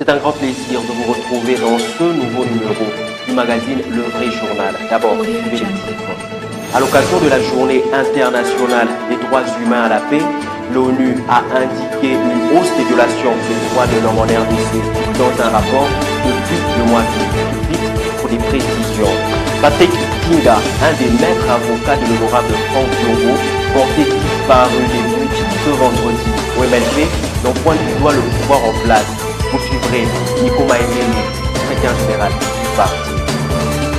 C'est un grand plaisir de vous retrouver dans ce nouveau numéro du magazine Le Vrai Journal. D'abord, suivez les titres. À l'occasion de la Journée internationale des droits humains à la paix, l'ONU a indiqué une hausse des violations des droits de l'homme en RDC dans un rapport depuis le mois d'août. Pour des précisions, Patrick Kinga, un des maîtres avocats de l'honorable Franck Diongo, porté disparu début ce vendredi au MLP, dont pointe du doigt le pouvoir en place. Vous suivrez Nico Maemeni, secrétaire général du parti.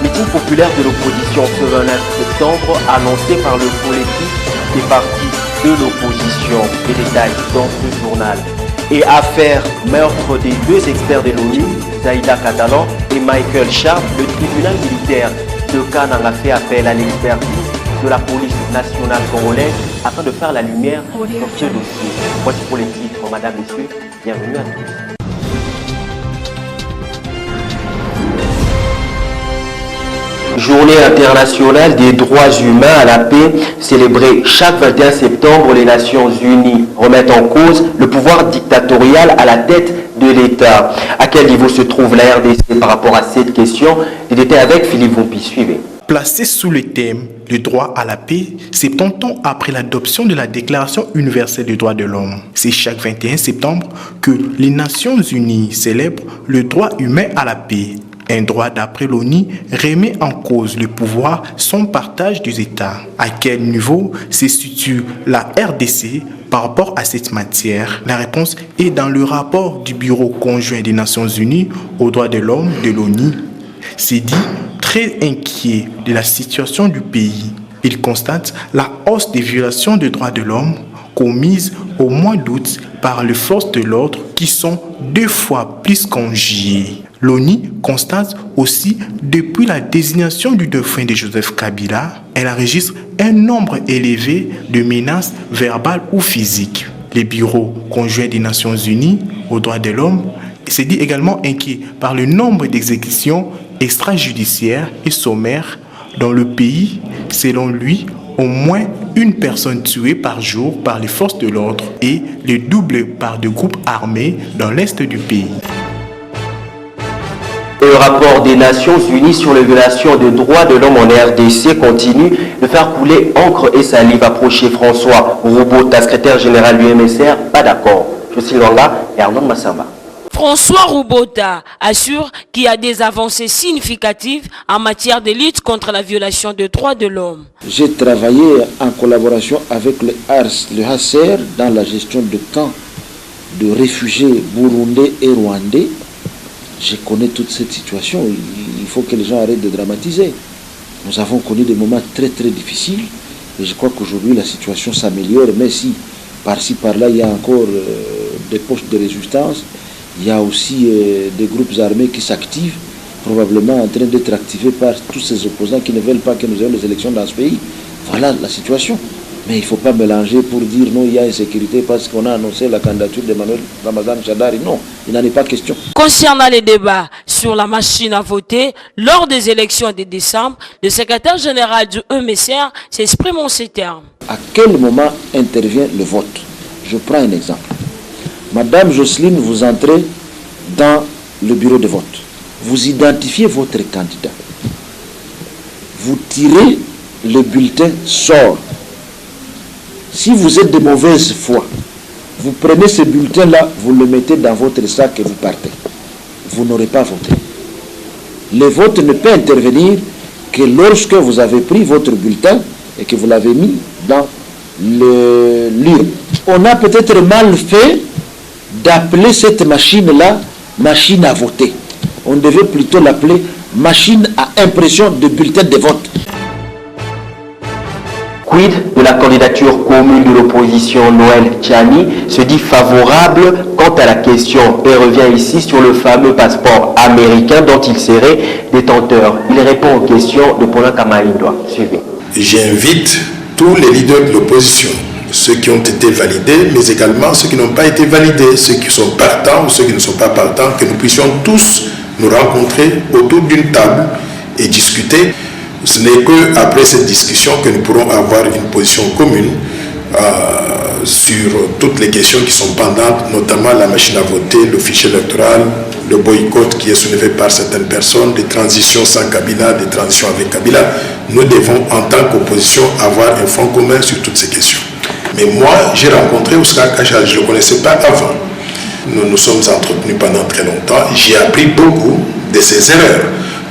Meeting populaire de l'opposition ce 29 septembre annoncé par le collectif des partis de l'opposition. Les détails dans ce journal. Et affaire meurtre des deux experts de l'ONU, Zaïda Catalan et Michael Sharp, le tribunal militaire de Cannes a fait appel à l'expertise de la police nationale congolaise afin de faire la lumière sur ce dossier. Voici pour les titres, madame, messieurs, bienvenue à tous. Journée internationale des droits humains à la paix, célébrée chaque 21 septembre, les Nations Unies remettent en cause le pouvoir dictatorial à la tête de l'État. À quel niveau se trouve la RDC par rapport à cette question? Des détails avec Philippe Vompi, suivez. Placé sous le thème « Le droit à la paix », 70 ans après l'adoption de la Déclaration universelle des droits de l'homme. C'est chaque 21 septembre que les Nations Unies célèbrent le droit humain à la paix. Un droit d'après l'ONU remet en cause le pouvoir sans partage des États. À quel niveau se situe la RDC par rapport à cette matière? La réponse est dans le rapport du Bureau conjoint des Nations Unies aux droits de l'homme de l'ONU. C'est dit très inquiet de la situation du pays. Il constate la hausse des violations des droits de l'homme commises au mois d'août par les forces de l'ordre qui sont 2 fois plus qu'en juillet. L'ONU constate aussi, depuis la désignation du dauphin de Joseph Kabila, elle enregistre un nombre élevé de menaces verbales ou physiques. Les bureaux conjoints des Nations Unies aux droits de l'homme se dit également inquiet par le nombre d'exécutions extrajudiciaires et sommaires dans le pays. Selon lui, au moins une personne tuée par jour par les forces de l'ordre et le double par des groupes armés dans l'est du pays. Le rapport des Nations Unies sur les violations des droits de l'homme en RDC continue de faire couler encre et salive. Approché François Roubota, secrétaire général du MSR, pas d'accord. Jocelyne Lwanga et Arnaud Massamba. François Roubota assure qu'il y a des avancées significatives en matière de lutte contre la violation des droits de l'homme. J'ai travaillé en collaboration avec le HCR dans la gestion de camps de réfugiés burundais et rwandais. Je connais toute cette situation, il faut que les gens arrêtent de dramatiser. Nous avons connu des moments très très difficiles et je crois qu'aujourd'hui la situation s'améliore, mais si par-ci par-là il y a encore des postes de résistance, il y a aussi des groupes armés qui s'activent, probablement en train d'être activés par tous ces opposants qui ne veulent pas que nous ayons les élections dans ce pays. Voilà la situation. Mais il ne faut pas mélanger pour dire non, il y a insécurité parce qu'on a annoncé la candidature d'Emmanuel Ramazan Shadari. Non, il n'en est pas question. Concernant les débats sur la machine à voter lors des élections de décembre, le secrétaire général du MSR s'exprime en ces termes. À quel moment intervient le vote? Je prends un exemple. Madame Jocelyne, vous entrez dans le bureau de vote. Vous identifiez votre candidat. Vous tirez le bulletin sort. Si vous êtes de mauvaise foi, vous prenez ce bulletin-là, vous le mettez dans votre sac et vous partez. Vous n'aurez pas voté. Le vote ne peut intervenir que lorsque vous avez pris votre bulletin et que vous l'avez mis dans l'urne. On a peut-être mal fait d'appeler cette machine-là machine à voter. On devait plutôt l'appeler machine à impression de bulletins de vote. Quid de la candidature commune de l'opposition? Noël Tchani se dit favorable quant à la question et revient ici sur le fameux passeport américain dont il serait détenteur. Il répond aux questions de Paulin Kamaïndoa. Suivez. J'invite tous les leaders de l'opposition, ceux qui ont été validés, mais également ceux qui n'ont pas été validés, ceux qui sont partants ou ceux qui ne sont pas partants, que nous puissions tous nous rencontrer autour d'une table et discuter. Ce n'est qu'après cette discussion que nous pourrons avoir une position commune sur toutes les questions qui sont pendantes, notamment la machine à voter, le fichier électoral, le boycott qui est soulevé par certaines personnes, des transitions sans Kabila, des transitions avec Kabila. Nous devons, en tant qu'opposition, avoir un front commun sur toutes ces questions. Mais moi, j'ai rencontré Ousmane Kachal, je ne le connaissais pas avant. Nous nous sommes entretenus pendant très longtemps. J'ai appris beaucoup de ses erreurs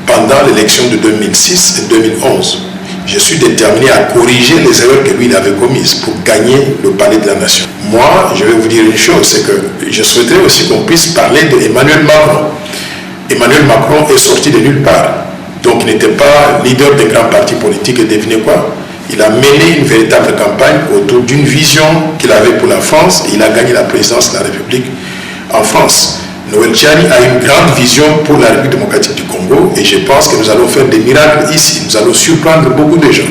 pendant l'élection de 2006 et 2011. Je suis déterminé à corriger les erreurs que lui il avait commises pour gagner le palais de la nation. Moi, je vais vous dire une chose, c'est que je souhaiterais aussi qu'on puisse parler d'Emmanuel Macron. Emmanuel Macron est sorti de nulle part. Donc il n'était pas leader des grands partis politiques et devinez quoi? Il a mené une véritable campagne autour d'une vision qu'il avait pour la France et il a gagné la présidence de la République en France. Noël Tchani a une grande vision pour la République démocratique du Congo et je pense que nous allons faire des miracles ici. Nous allons surprendre beaucoup de gens.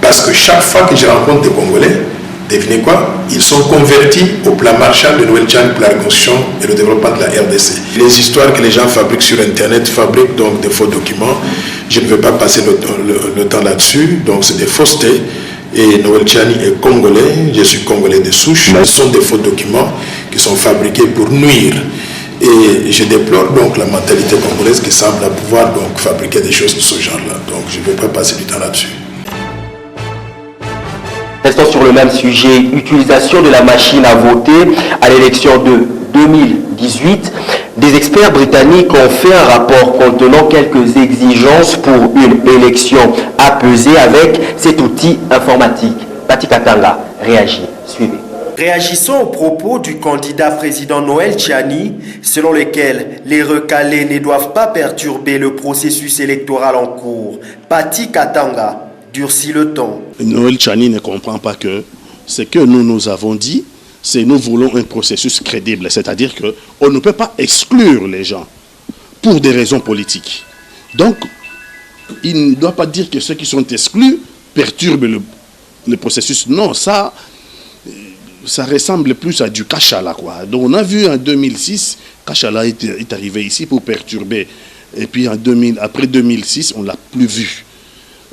Parce que chaque fois que je rencontre des Congolais, devinez quoi? Ils sont convertis au plan Marshall de Noël Tchani pour la reconstruction et le développement de la RDC. Les histoires que les gens fabriquent sur Internet fabriquent donc des faux documents. Je ne veux pas passer le temps là-dessus. Donc c'est des faussetés. Et Noël Tchani est congolais, je suis congolais de souche. Ce sont des faux documents qui sont fabriqués pour nuire. Et je déplore donc la mentalité congolaise qui semble pouvoir donc fabriquer des choses de ce genre-là. Donc je ne vais pas passer du temps là-dessus. Restons sur le même sujet, utilisation de la machine à voter à l'élection de 2018. Des experts britanniques ont fait un rapport contenant quelques exigences pour une élection apaisée avec cet outil informatique. Pati Katanga réagit. Suivez. Réagissons aux propos du candidat président Noël Tchani, selon lesquels les recalés ne doivent pas perturber le processus électoral en cours. Pati Katanga durcit le ton. Noël Tchani ne comprend pas que ce que nous avons dit, c'est nous voulons un processus crédible, c'est-à-dire qu'on ne peut pas exclure les gens pour des raisons politiques. Donc, il ne doit pas dire que ceux qui sont exclus perturbent le processus. Non, ça ressemble plus à du Kachala, quoi. Donc on a vu en 2006, Kachala est arrivé ici pour perturber. Et puis après 2006, on ne l'a plus vu.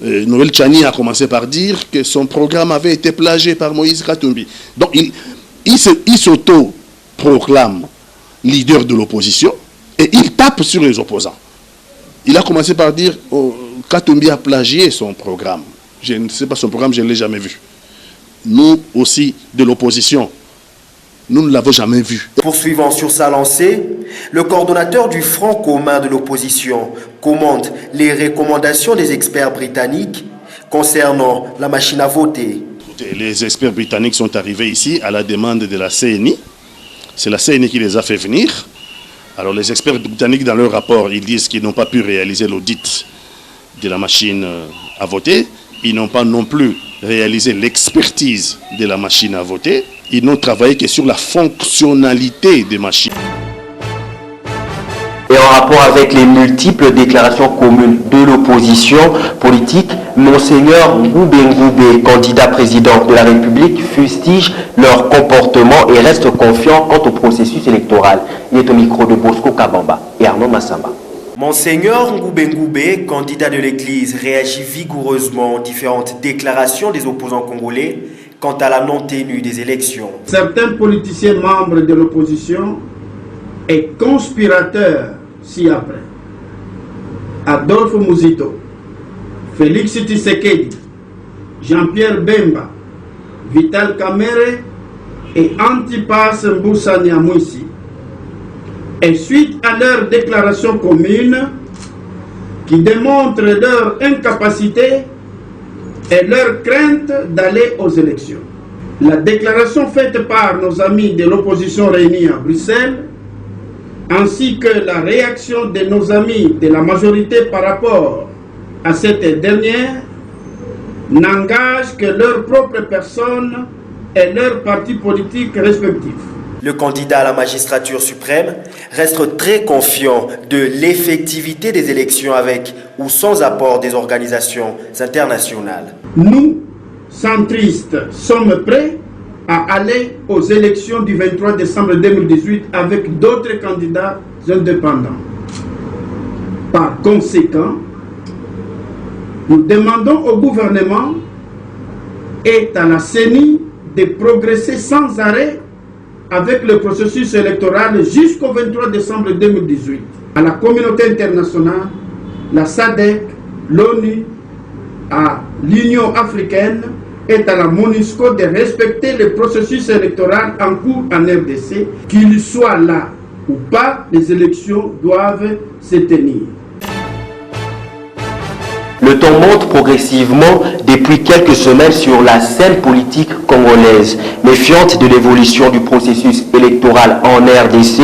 Noël Tchani a commencé par dire que son programme avait été plagié par Moïse Katumbi. Donc il s'auto-proclame leader de l'opposition et il tape sur les opposants. Il a commencé par dire Katumbi a plagié son programme. Je ne sais pas son programme, je ne l'ai jamais vu. Nous aussi, de l'opposition, nous ne l'avons jamais vu. Poursuivant sur sa lancée, le coordonnateur du Front commun de l'opposition commente les recommandations des experts britanniques concernant la machine à voter. Les experts britanniques sont arrivés ici à la demande de la CNI. C'est la CNI qui les a fait venir. Alors les experts britanniques, dans leur rapport, ils disent qu'ils n'ont pas pu réaliser l'audit de la machine à voter. Ils n'ont pas non plus réalisé l'expertise de la machine à voter. Ils n'ont travaillé que sur la fonctionnalité des machines. Et en rapport avec les multiples déclarations communes de l'opposition politique, Monseigneur Ngube Ngube, candidat président de la République, fustige leur comportement et reste confiant quant au processus électoral. Il est au micro de Bosco Kabamba et Arnaud Massamba. Monseigneur Ngube Ngube, candidat de l'Église, réagit vigoureusement aux différentes déclarations des opposants congolais quant à la non-tenue des élections. Certains politiciens membres de l'opposition et conspirateurs ci-après. Adolphe Muzito, Félix Tshisekedi, Jean-Pierre Bemba, Vital Kamerhe et Antipas Mbusa Nyamwisi. Et suite à leurs déclarations communes qui démontrent leur incapacité et leur crainte d'aller aux élections. La déclaration faite par nos amis de l'opposition réunis à Bruxelles, ainsi que la réaction de nos amis de la majorité par rapport à cette dernière, n'engagent que leur propre personne et leurs partis politiques respectifs. Le candidat à la magistrature suprême reste très confiant de l'effectivité des élections avec ou sans apport des organisations internationales. Nous, centristes, sommes prêts à aller aux élections du 23 décembre 2018 avec d'autres candidats indépendants. Par conséquent, nous demandons au gouvernement et à la CENI de progresser sans arrêt avec le processus électoral jusqu'au 23 décembre 2018. à la communauté internationale, la SADC, l'ONU, à l'Union africaine et à la MONUSCO de respecter le processus électoral en cours en RDC, qu'il soit là ou pas, les élections doivent se tenir. Le temps monte progressivement depuis quelques semaines sur la scène politique congolaise. Méfiante de l'évolution du processus électoral en RDC,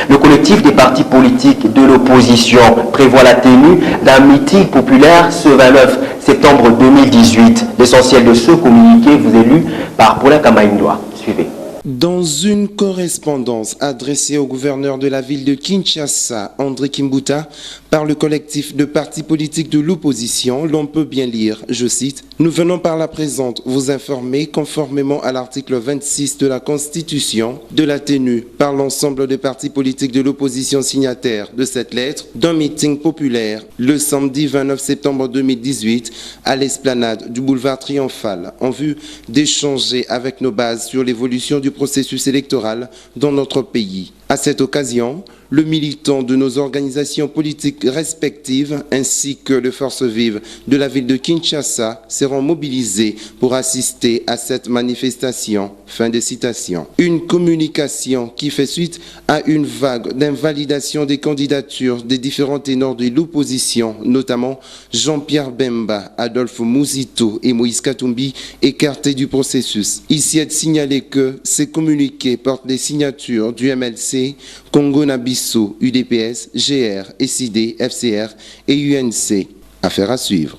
le collectif des partis politiques de l'opposition prévoit la tenue d'un meeting populaire ce 29 septembre 2018. L'essentiel de ce communiqué vous est lu par Paula Kamaïndoa. Suivez. Dans une correspondance adressée au gouverneur de la ville de Kinshasa, André Kimbuta, par le collectif de partis politiques de l'opposition, l'on peut bien lire, je cite, « Nous venons par la présente vous informer, conformément à l'article 26 de la Constitution, de la tenue par l'ensemble des partis politiques de l'opposition signataires de cette lettre, d'un meeting populaire le samedi 29 septembre 2018 à l'esplanade du boulevard Triomphal, en vue d'échanger avec nos bases sur l'évolution du processus électoral dans notre pays. À cette occasion, le militant de nos organisations politiques respectives ainsi que les forces vives de la ville de Kinshasa seront mobilisés pour assister à cette manifestation. » Fin de citation. Une communication qui fait suite à une vague d'invalidation des candidatures des différents ténors de l'opposition, notamment Jean-Pierre Bemba, Adolphe Mouzito et Moïse Katumbi, écartés du processus. Ici est signalé que ces communiqués portent les signatures du MLC, Congo Nabisso, UDPS, GR, SID, FCR et UNC. Affaire à suivre.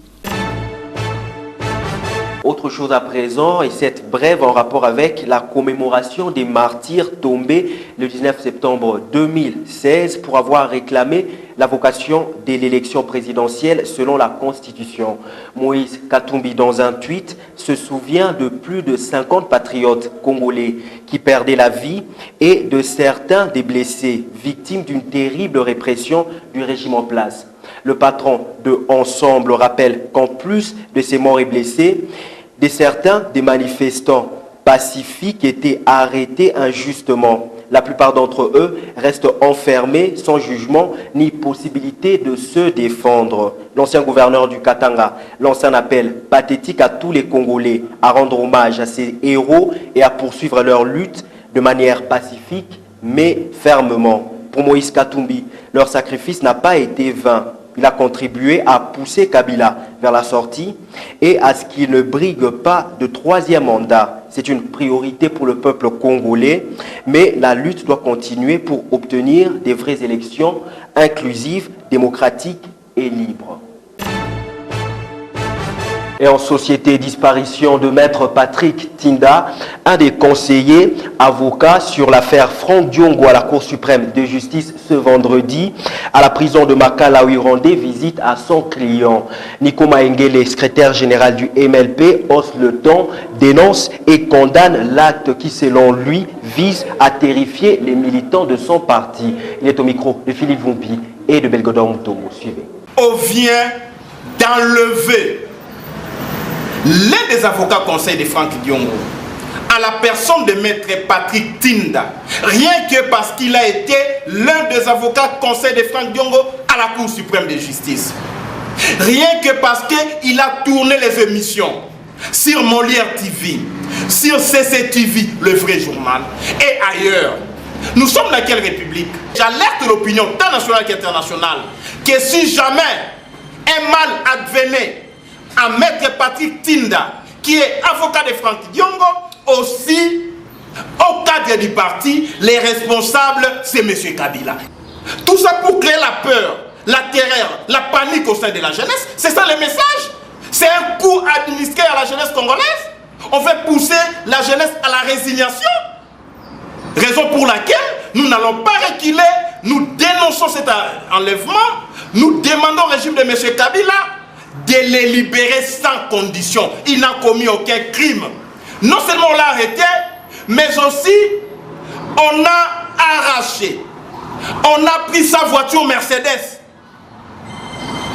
Autre chose à présent, et cette brève en rapport avec la commémoration des martyrs tombés le 19 septembre 2016 pour avoir réclamé la vocation de l'élection présidentielle selon la Constitution. Moïse Katumbi, dans un tweet, se souvient de plus de 50 patriotes congolais qui perdaient la vie et de certains des blessés, victimes d'une terrible répression du régime en place. Le patron de Ensemble rappelle qu'en plus de ces morts et blessés, des manifestants pacifiques étaient arrêtés injustement. La plupart d'entre eux restent enfermés sans jugement ni possibilité de se défendre. L'ancien gouverneur du Katanga lance un appel pathétique à tous les Congolais à rendre hommage à ces héros et à poursuivre leur lutte de manière pacifique mais fermement. Pour Moïse Katumbi, leur sacrifice n'a pas été vain. Il a contribué à pousser Kabila vers la sortie et à ce qu'il ne brigue pas de troisième mandat. C'est une priorité pour le peuple congolais, mais la lutte doit continuer pour obtenir des vraies élections inclusives, démocratiques et libres. Et en société, disparition de maître Patrick Tinda, un des conseillers avocats sur l'affaire Franck Diongo à la Cour suprême de justice ce vendredi. À la prison de Makala où il rendait visite à son client. Nico Maengele, secrétaire général du MLP, hausse le ton, dénonce et condamne l'acte qui, selon lui, vise à terrifier les militants de son parti. Il est au micro de Philippe Vumpi et de Belgodor Mutombo. Suivez. On vient d'enlever l'un des avocats conseil de Franck Diongo à la personne de maître Patrick Tinda, rien que parce qu'il a été l'un des avocats conseil de Franck Diongo à la Cour suprême de justice. Rien que parce qu'il a tourné les émissions sur Molière TV, sur CCTV, le vrai journal, et ailleurs. Nous sommes dans quelle république? J'alerte l'opinion tant nationale qu'internationale que si jamais un mal advenait à maître Patrick Tinda, qui est avocat de Franck Diongo, aussi au cadre du parti, les responsables, c'est M. Kabila. Tout ça pour créer la peur, la terreur, la panique au sein de la jeunesse. C'est ça le message. C'est un coup administré à la jeunesse congolaise. On fait pousser la jeunesse à la résignation. Raison pour laquelle nous n'allons pas reculer. Nous dénonçons cet enlèvement. Nous demandons au régime de M. Kabila de les libérer sans condition. Il n'a commis aucun crime. Non seulement on l'a arrêté, mais aussi on a arraché. On a pris sa voiture Mercedes.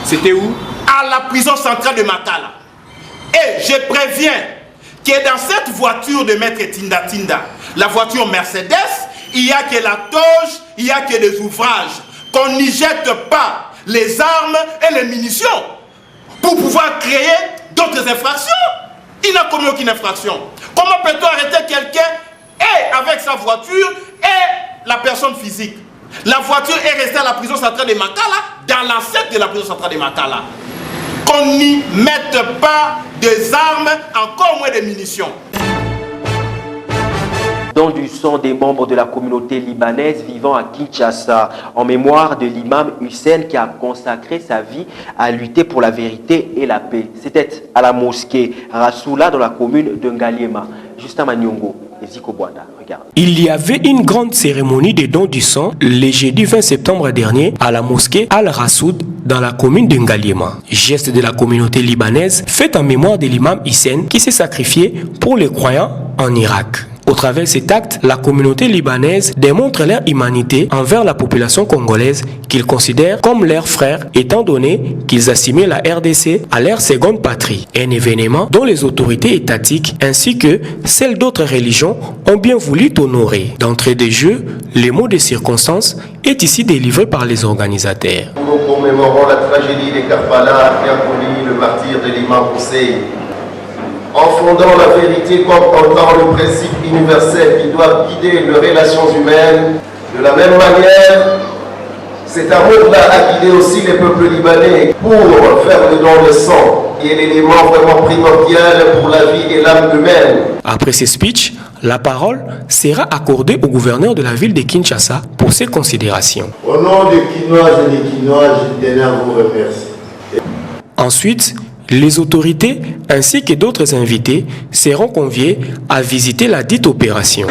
C'était où? À la prison centrale de Makala. Et je préviens que dans cette voiture de maître Tinda, la voiture Mercedes, il n'y a que la toge, il n'y a que des ouvrages. qu'on n'y jette pas les armes et les munitions pour pouvoir créer d'autres infractions. Il n'a commis aucune infraction. Comment peut-on arrêter quelqu'un et avec sa voiture et la personne physique? La voiture est restée à la prison centrale de Makala, dans l'enceinte de la prison centrale de Makala. Qu'on n'y mette pas des armes, encore moins des munitions. Don du sang des membres de la communauté libanaise vivant à Kinshasa, en mémoire de l'imam Hussein qui a consacré sa vie à lutter pour la vérité et la paix. C'était à la mosquée Rassoula dans la commune de Ngaliema. Justin Manyongo et Ziko Bwanda. Regarde. Il y avait une grande cérémonie de don du sang le jeudi 20 septembre dernier à la mosquée Al-Rassoud dans la commune de Ngaliema. Geste de la communauté libanaise fait en mémoire de l'imam Hussein qui s'est sacrifié pour les croyants en Irak. Au travers de cet acte, la communauté libanaise démontre leur humanité envers la population congolaise qu'ils considèrent comme leurs frères, étant donné qu'ils assimilent la RDC à leur seconde patrie. Un événement dont les autorités étatiques ainsi que celles d'autres religions ont bien voulu honorer. D'entrée de jeu, le mot de circonstance est ici délivré par les organisateurs. Nous commémorons la tragédie des Karbala qui a connu le martyre de l'imam Hussein. En fondant la vérité comme portant le principe universel qui doit guider les relations humaines. De la même manière, cet amour-là a guidé aussi les peuples libanais pour faire le don de sang, qui est l'élément vraiment primordial pour la vie et l'âme humaine. Après ce speech, la parole sera accordée au gouverneur de la ville de Kinshasa pour ses considérations. Au nom des Kinoises et des Kinois, je tenais à vous remercier. Ensuite, les autorités ainsi que d'autres invités seront conviés à visiter la dite opération.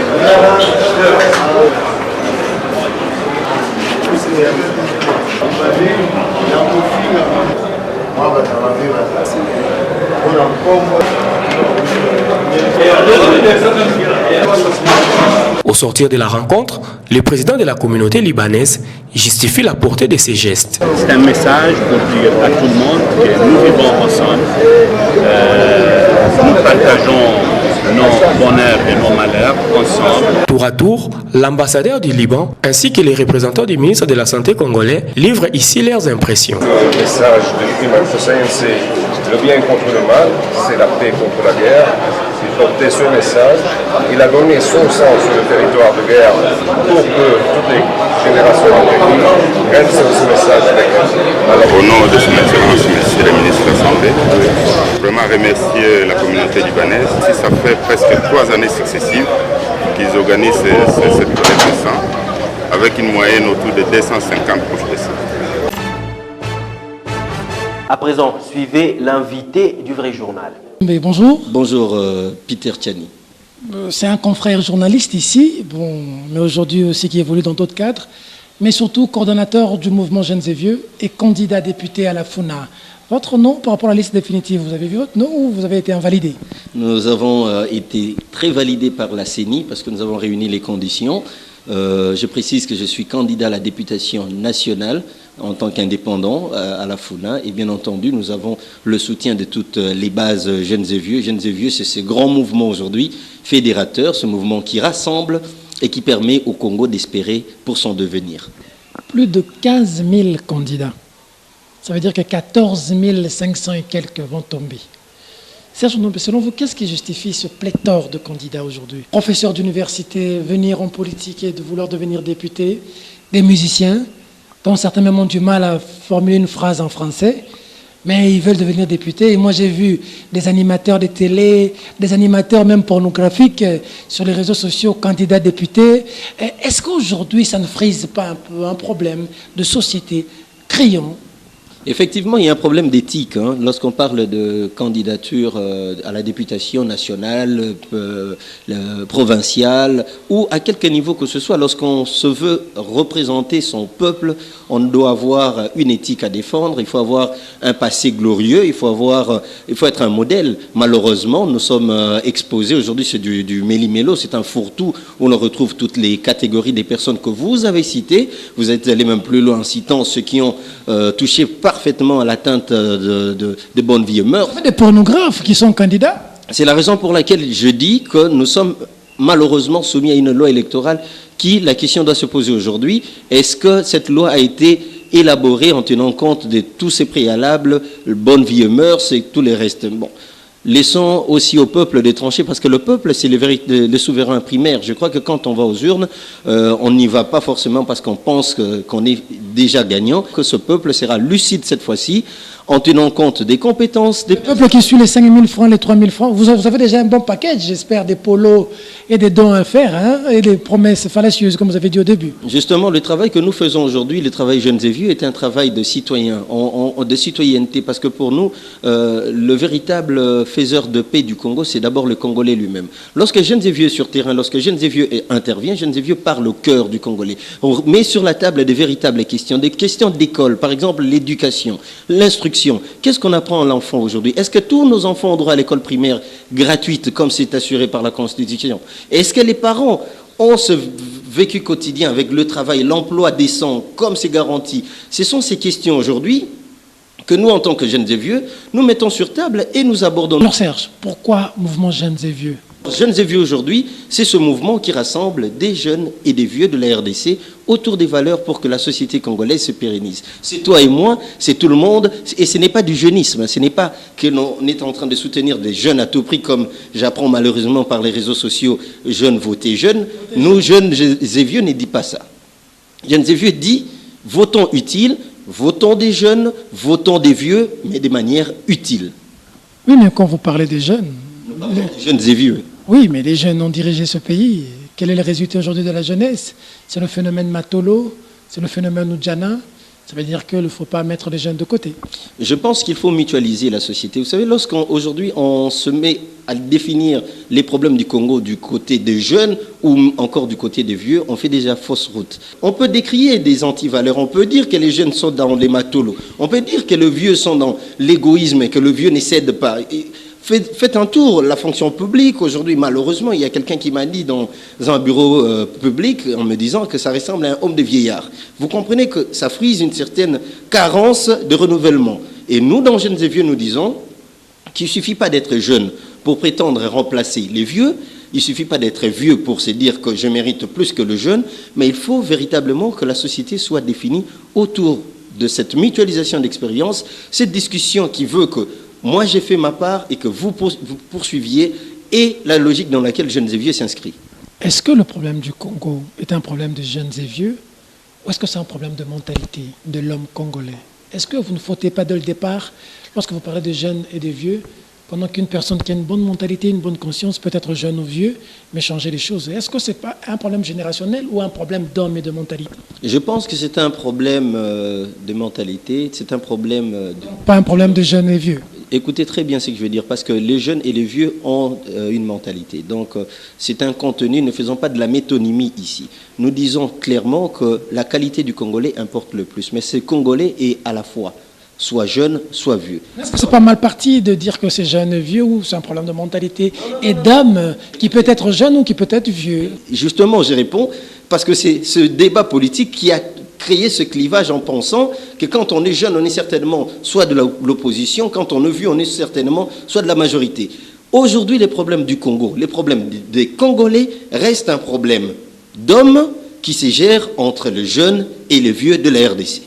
Au sortir de la rencontre, le président de la communauté libanaise justifie la portée de ces gestes. C'est un message pour dire à tout le monde que nous vivons ensemble, nous partageons nos bonheurs et nos malheurs ensemble. Tour à tour, l'ambassadeur du Liban ainsi que les représentants du ministre de la Santé congolais livrent ici leurs impressions. Le message de l'imam Hussein, c'est le bien contre le mal, c'est la paix contre la guerre. Il portait ce message, il a donné son sang sur le territoire de guerre pour que toutes les générations de restent ce message avec nous. Au nom de son Excellence, Monsieur le ministre de la Santé, vraiment remercier la communauté libanaise. Ça fait presque 3 années successives qu'ils organisent cette collecte de sang avec une moyenne autour de 250 couches de sang. À présent, suivez l'invité du vrai journal. Mais bonjour. Bonjour Peter Tchani. C'est un confrère journaliste ici, mais aujourd'hui aussi qui évolue dans d'autres cadres, mais surtout coordonnateur du mouvement Jeunes et Vieux et candidat député à la FUNA. Votre nom par rapport à la liste définitive, vous avez vu votre nom ou vous avez été invalidé? Nous avons été très validés par la CENI parce que nous avons réuni les conditions. Je précise que je suis candidat à la députation nationale en tant qu'indépendant à la FUNA et bien entendu nous avons le soutien de toutes les bases Jeunes et Vieux. Jeunes et Vieux, c'est ce grand mouvement aujourd'hui fédérateur, ce mouvement qui rassemble et qui permet au Congo d'espérer pour son devenir. Plus de 15 000 candidats. Ça veut dire que 14 500 et quelques vont tomber. Serge, selon vous, qu'est-ce qui justifie ce pléthore de candidats aujourd'hui? Professeurs d'université, venir en politique et de vouloir devenir député, des musiciens, dont certains même ont du mal à formuler une phrase en français, mais ils veulent devenir députés. Et moi, j'ai vu des animateurs de télé, des animateurs même pornographiques sur les réseaux sociaux, candidats députés. Est-ce qu'aujourd'hui, ça ne frise pas un peu un problème de société criant? Effectivement, il y a un problème d'éthique lorsqu'on parle de candidature à la députation nationale, provinciale ou à quelque niveau que ce soit. Lorsqu'on se veut représenter son peuple, on doit avoir une éthique à défendre, il faut avoir un passé glorieux, il faut être un modèle. Malheureusement, nous sommes exposés, aujourd'hui c'est du méli-mélo, c'est un fourre-tout où l'on retrouve toutes les catégories des personnes que vous avez citées. Vous êtes allé même plus loin en citant ceux qui ont touché parfaitement à l'atteinte de bonne vie et mœurs. Des pornographes qui sont candidats. C'est la raison pour laquelle je dis que nous sommes malheureusement soumis à une loi électorale qui, la question doit se poser aujourd'hui, est-ce que cette loi a été élaborée en tenant compte de tous ces préalables, bonne vie et mœurs et tous les restes. Bon. Laissons aussi au peuple de trancher, parce que le peuple, c'est le souverain primaire. Je crois que quand on va aux urnes, on n'y va pas forcément parce qu'on pense qu'on est déjà gagnant, que ce peuple sera lucide cette fois-ci, en tenant compte des compétences. Le peuple qui suit les 5 000 francs, les 3 000 francs, vous avez déjà un bon package, j'espère, des polos et des dons à faire, hein, et des promesses fallacieuses, comme vous avez dit au début. Justement, le travail que nous faisons aujourd'hui, le travail Jeunes et Vieux, est un travail de citoyen, de citoyenneté, parce que pour nous, le véritable faiseur de paix du Congo, c'est d'abord le Congolais lui-même. Lorsque Jeunes et Vieux sur terrain, lorsque Jeunes et Vieux intervient, Jeunes et Vieux parlent au cœur du Congolais. On met sur la table des véritables questions, des questions d'école, par exemple l'éducation, l'instruction. Qu'est-ce qu'on apprend à l'enfant aujourd'hui? Est-ce que tous nos enfants ont droit à l'école primaire gratuite, comme c'est assuré par la Constitution? Est-ce que les parents ont ce vécu quotidien avec le travail, l'emploi décent, comme c'est garanti? Ce sont ces questions aujourd'hui que nous, en tant que Jeunes et Vieux, nous mettons sur table et nous abordons. Alors Serge, pourquoi mouvement Jeunes et Vieux? Jeunes et Vieux aujourd'hui, c'est ce mouvement qui rassemble des jeunes et des vieux de la RDC autour des valeurs pour que la société congolaise se pérennise. C'est toi et moi, c'est tout le monde, et ce n'est pas du jeunisme, ce n'est pas que l'on est en train de soutenir des jeunes à tout prix, comme j'apprends malheureusement par les réseaux sociaux, jeunes votez jeunes. Nous, Jeunes et Vieux, ne dit pas ça. Jeunes et Vieux dit, votons utile, votons des jeunes, votons des vieux, mais de manière utile. Oui, mais quand vous parlez des jeunes... Des jeunes et vieux. Oui, mais les jeunes ont dirigé ce pays. Quel est le résultat aujourd'hui de la jeunesse? C'est le phénomène Matolo, c'est le phénomène Oudjana. Ça veut dire qu'il ne faut pas mettre les jeunes de côté. Je pense qu'il faut mutualiser la société. Vous savez, lorsqu'aujourd'hui on se met à définir les problèmes du Congo du côté des jeunes ou encore du côté des vieux, on fait déjà fausse route. On peut décrier des antivaleurs, on peut dire que les jeunes sont dans les matolos, on peut dire que les vieux sont dans l'égoïsme et que le vieux ne cède pas. Faites un tour, la fonction publique, aujourd'hui, malheureusement, il y a quelqu'un qui m'a dit dans un bureau public, en me disant que ça ressemble à un homme de vieillard. Vous comprenez que ça frise une certaine carence de renouvellement. Et nous, dans Jeunes et Vieux, nous disons qu'il ne suffit pas d'être jeune pour prétendre remplacer les vieux, il ne suffit pas d'être vieux pour se dire que je mérite plus que le jeune, mais il faut véritablement que la société soit définie autour de cette mutualisation d'expérience, cette discussion qui veut que moi, j'ai fait ma part et que vous poursuiviez, et la logique dans laquelle Jeunes et Vieux s'inscrit. Est-ce que le problème du Congo est un problème de jeunes et vieux, ou est-ce que c'est un problème de mentalité de l'homme congolais? Est-ce que vous ne fautez pas dès le départ, lorsque vous parlez de jeunes et de vieux, pendant qu'une personne qui a une bonne mentalité, une bonne conscience, peut être jeune ou vieux, mais changer les choses? Est-ce que ce n'est pas un problème générationnel ou un problème d'homme et de mentalité? Je pense que c'est un problème de mentalité, c'est un problème... Pas un problème de jeunes et vieux. Écoutez très bien ce que je veux dire, parce que les jeunes et les vieux ont une mentalité. Donc, c'est un contenu, ne faisons pas de la métonymie ici. Nous disons clairement que la qualité du Congolais importe le plus, mais ce Congolais est à la fois soit jeune, soit vieux. Est-ce que c'est pas mal parti de dire que c'est jeune et vieux, ou c'est un problème de mentalité et d'âme qui peut être jeune ou qui peut être vieux? Justement, je réponds, parce que c'est ce débat politique qui a créé ce clivage en pensant que quand on est jeune, on est certainement soit de l'opposition, quand on est vieux, on est certainement soit de la majorité. Aujourd'hui, les problèmes du Congo, les problèmes des Congolais restent un problème d'hommes qui se gèrent entre le jeune et le vieux de la RDC.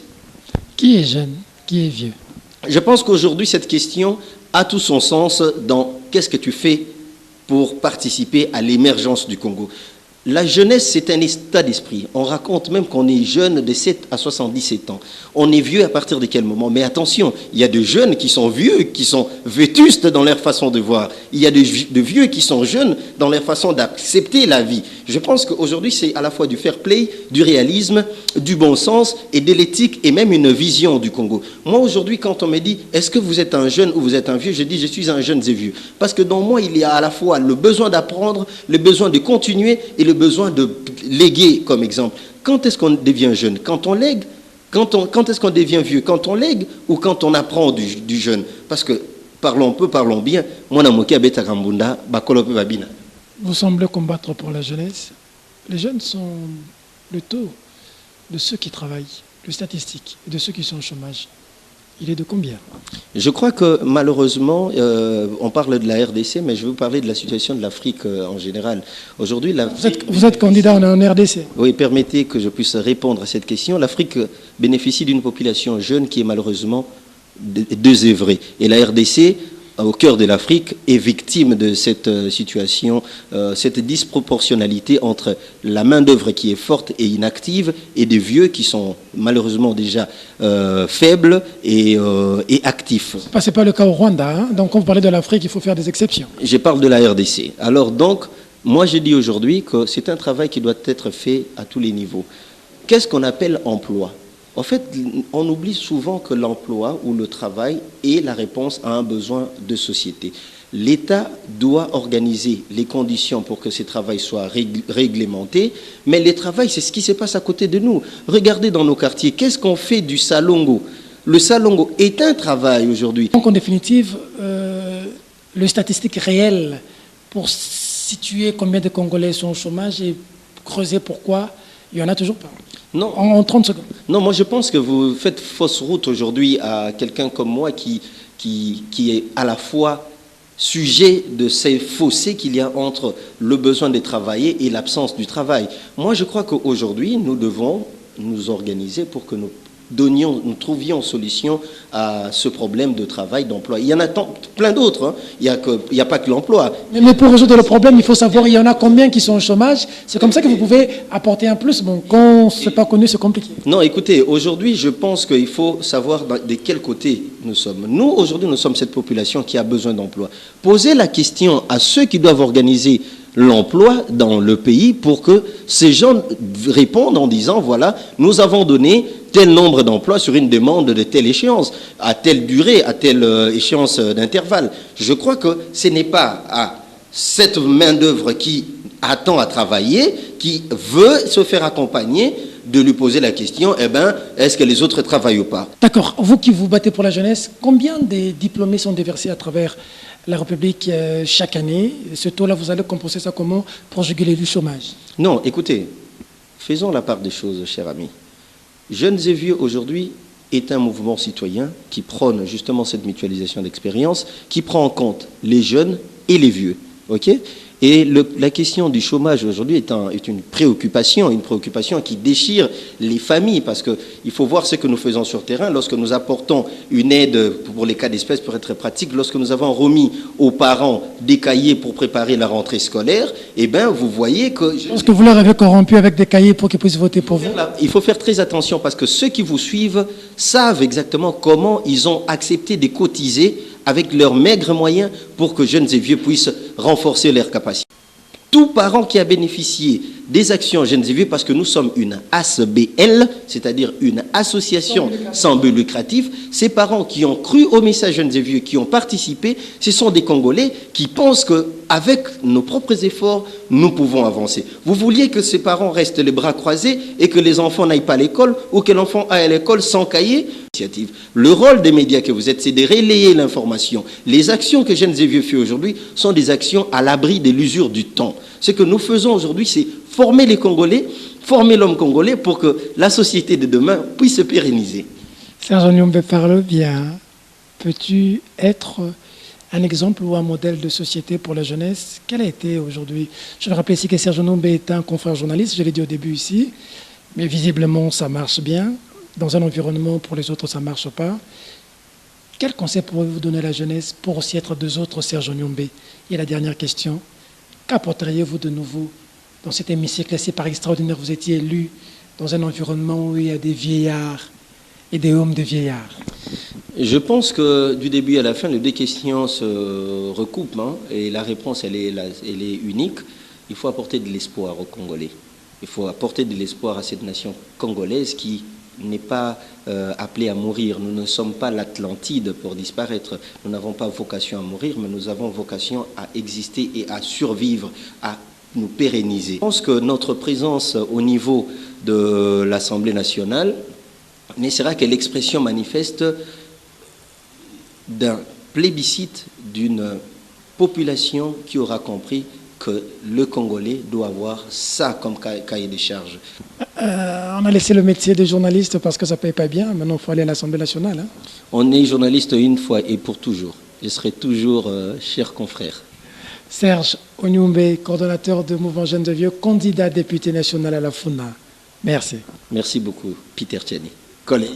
Qui est jeune? Qui est vieux? Je pense qu'aujourd'hui, cette question a tout son sens dans qu'est-ce que tu fais pour participer à l'émergence du Congo. La jeunesse, c'est un état d'esprit. On raconte même qu'on est jeune de 7 à 77 ans. On est vieux à partir de quel moment? Mais attention, il y a des jeunes qui sont vieux, qui sont vétustes dans leur façon de voir. Il y a de vieux qui sont jeunes dans leur façon d'accepter la vie. Je pense qu'aujourd'hui, c'est à la fois du fair play, du réalisme, du bon sens et de l'éthique et même une vision du Congo. Moi, aujourd'hui, quand on me dit « Est-ce que vous êtes un jeune ou vous êtes un vieux ?» Je dis « Je suis un jeune et vieux. » Parce que dans moi, il y a à la fois le besoin d'apprendre, le besoin de continuer et le besoin de léguer, comme exemple. Quand est-ce qu'on devient jeune? Quand on lègue? Quand est-ce qu'on devient vieux? Quand on lègue ou quand on apprend du jeune? Parce que, parlons peu, parlons bien. Vous semblez combattre pour la jeunesse. Les jeunes sont le taux de ceux qui travaillent, de statistiques, et de ceux qui sont au chômage. il est de combien? Je crois que malheureusement, on parle de la RDC, mais je veux vous parler de la situation de l'Afrique en général. Aujourd'hui, vous êtes candidat en RDC. Oui, permettez que je puisse répondre à cette question. L'Afrique bénéficie d'une population jeune qui est malheureusement désœuvrée. Et la RDC, au cœur de l'Afrique, est victime de cette situation, cette disproportionnalité entre la main-d'œuvre qui est forte et inactive et des vieux qui sont malheureusement déjà faibles et actifs. Ce n'est pas le cas au Rwanda, hein? Donc quand vous parlez de l'Afrique, il faut faire des exceptions. Je parle de la RDC. Alors donc, moi je dis aujourd'hui que c'est un travail qui doit être fait à tous les niveaux. Qu'est-ce qu'on appelle emploi ? En fait, on oublie souvent que l'emploi ou le travail est la réponse à un besoin de société. L'État doit organiser les conditions pour que ces travails soient réglementés, mais les travails, c'est ce qui se passe à côté de nous. Regardez dans nos quartiers, qu'est-ce qu'on fait du salongo? Le salongo est un travail aujourd'hui. Donc en définitive, les statistiques réelles pour situer combien de Congolais sont au chômage et creuser pourquoi, il n'y en a toujours pas. Non. En 30 secondes. Non, moi je pense que vous faites fausse route aujourd'hui à quelqu'un comme moi qui est à la fois sujet de ces fossés qu'il y a entre le besoin de travailler et l'absence du travail. Moi je crois qu'aujourd'hui nous devons nous organiser pour que nous trouvions solution à ce problème de travail, d'emploi. Il y en a plein d'autres, hein. Il n'y a pas que l'emploi. Mais pour résoudre le problème, il faut savoir il y en a combien qui sont au chômage. C'est comme ça que vous pouvez apporter un plus. Bon, quand ce n'est pas connu, c'est compliqué. Non, écoutez, aujourd'hui, je pense qu'il faut savoir de quel côté nous sommes. Nous, aujourd'hui, nous sommes cette population qui a besoin d'emploi. Posez la question à ceux qui doivent organiser l'emploi dans le pays pour que ces gens répondent en disant, voilà, nous avons donné tel nombre d'emplois sur une demande de telle échéance, à telle durée, à telle échéance d'intervalle. Je crois que ce n'est pas à cette main-d'œuvre qui attend à travailler, qui veut se faire accompagner, de lui poser la question, est-ce que les autres travaillent ou pas? D'accord. Vous qui vous battez pour la jeunesse, combien de diplômés sont déversés à travers la République chaque année? Ce taux-là, vous allez compenser ça comment pour juguler le chômage? Non, écoutez, faisons la part des choses, cher ami. Jeunes et vieux, aujourd'hui, est un mouvement citoyen qui prône justement cette mutualisation d'expérience, qui prend en compte les jeunes et les vieux. Ok ? Et la question du chômage aujourd'hui est une préoccupation qui déchire les familles, parce qu'il faut voir ce que nous faisons sur terrain. Lorsque nous apportons une aide pour les cas d'espèce, pour être pratique, lorsque nous avons remis aux parents des cahiers pour préparer la rentrée scolaire, vous voyez que... Est-ce que vous leur avez corrompu avec des cahiers pour qu'ils puissent voter pour vous? Il faut faire très attention, parce que ceux qui vous suivent savent exactement comment ils ont accepté de cotiser avec leurs maigres moyens pour que jeunes et vieux puissent renforcer leurs capacités. Tout parent qui a bénéficié des actions jeunes et vieux, parce que nous sommes une ASBL, c'est-à-dire une association sans but lucratif, ces parents qui ont cru au message jeunes et vieux, qui ont participé, ce sont des Congolais qui pensent qu'avec nos propres efforts, nous pouvons avancer. Vous vouliez que ces parents restent les bras croisés et que les enfants n'aillent pas à l'école, ou que l'enfant aille à l'école sans cahier? Le rôle des médias que vous êtes, c'est de relayer l'information. Les actions que Jeunes et Vieux fait aujourd'hui sont des actions à l'abri de l'usure du temps. Ce que nous faisons aujourd'hui, c'est former les Congolais, former l'homme congolais pour que la société de demain puisse se pérenniser. Serge Nyombe parle bien. Peux-tu être un exemple ou un modèle de société pour la jeunesse? Quel a été aujourd'hui? Je me rappelle ici que Serge Nyombe est un confrère journaliste, je l'ai dit au début ici, mais visiblement ça marche bien. Dans un environnement, pour les autres, ça ne marche pas. Quel conseil pourriez-vous donner à la jeunesse pour aussi être deux autres Serge Nyombe? Et la dernière question, qu'apporteriez-vous de nouveau dans cet hémicycle? C'est par extraordinaire, vous étiez élu dans un environnement où il y a des vieillards et des hommes de vieillards. Je pense que du début à la fin, les deux questions se recoupent, hein, et la réponse, elle est unique. Il faut apporter de l'espoir aux Congolais. Il faut apporter de l'espoir à cette nation congolaise qui n'est pas appelée à mourir. Nous ne sommes pas l'Atlantide pour disparaître. Nous n'avons pas vocation à mourir, mais nous avons vocation à exister et à survivre, à nous pérenniser. Je pense que notre présence au niveau de l'Assemblée nationale ne sera que l'expression manifeste d'un plébiscite d'une population qui aura compris que le Congolais doit avoir ça comme cahier de charge. On a laissé le métier de journaliste parce que ça ne paye pas bien. Maintenant, il faut aller à l'Assemblée nationale. Hein. On est journaliste une fois et pour toujours. Je serai toujours cher confrère. Serge Onyumbe, coordonnateur de Mouvement Jeunes de Vieux, candidat député national à la FUNA. Merci. Merci beaucoup, Peter Tchani. Collègue.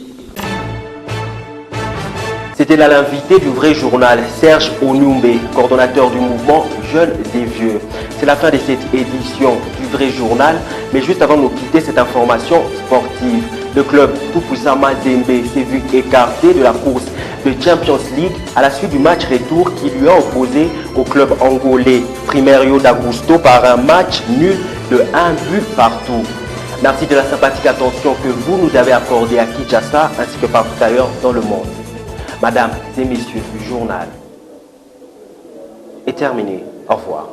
C'était là l'invité du vrai journal, Serge Onyumbe, coordonnateur du mouvement Jeunes des Vieux. C'est la fin de cette édition du vrai journal, mais juste avant de nous quitter, cette information sportive. Le club Tupuisa Mazembe s'est vu écarté de la course de Champions League à la suite du match retour qui lui a opposé au club angolais Primeiro d'Augusto par un match nul de 1 but partout. Merci de la sympathique attention que vous nous avez accordée à Kinshasa ainsi que partout ailleurs dans le monde. Mesdames et messieurs, le journal est terminé. Au revoir.